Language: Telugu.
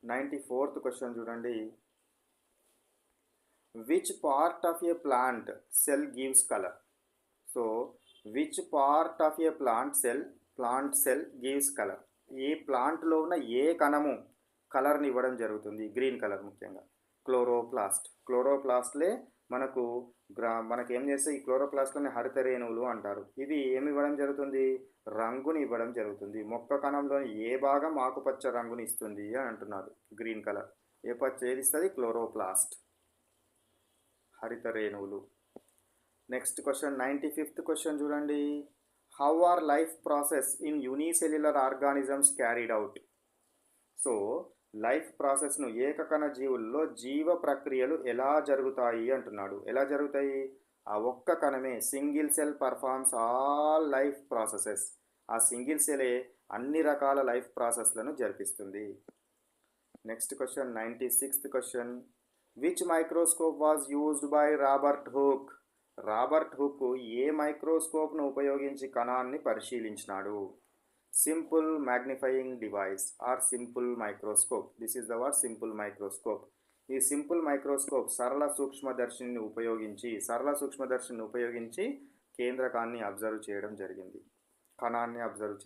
94th క్వశ్చన్ చూడండి. Which part of A plant cell gives colour? So which part of A plant cell gives colour? ఈ ప్లాంట్లో ఉన్న ఏ కణము కలర్ని ఇవ్వడం జరుగుతుంది? గ్రీన్ కలర్ ముఖ్యంగా క్లోరోప్లాస్ట్. క్లోరోప్లాస్ట్లే మనకు ఏం చేస్తే ఈ క్లోరోప్లాస్ట్లోనే హరిత రేణువులు అంటారు. ఇవి ఏమి ఇవ్వడం జరుగుతుంది? రంగుని ఇవ్వడం జరుగుతుంది. మొక్క కణంలోని ఏ భాగం ఆకుపచ్చ రంగుని ఇస్తుంది అని అంటున్నారు. గ్రీన్ కలర్ ఏది ఇస్తుంది? క్లోరోప్లాస్ట్, హరిత రేణువులు. నెక్స్ట్ క్వశ్చన్ 95th క్వశ్చన్ చూడండి. How are life process in unicellular organisms carried out? So life ప్రాసెస్ను ఏకకణ జీవుల్లో జీవ ప్రక్రియలు ఎలా జరుగుతాయి అంటున్నాడు. ఎలా జరుగుతాయి? ఆ ఒక్క కణమే, single cell performs all life processes. ఆ సింగిల్ సెలే అన్ని రకాల లైఫ్ ప్రాసెస్లను జరిపిస్తుంది. Next question 96th question. Which microscope was used by Robert Hooke? Robert Hooke ఏ మైక్రోస్కోప్ను ఉపయోగించి కణాన్ని పరిశీలించినాడు? Simple magnifying device or simple microscope. This is the word simple microscope. ఈ సింపుల్ మైక్రోస్కోప్ సరళ సూక్ష్మదర్శిని ఉపయోగించి కేంద్రకాన్ని అబ్జర్వ్ చేయడం జరిగింది, కణాన్ని అబ్జర్వ్ చేయడం.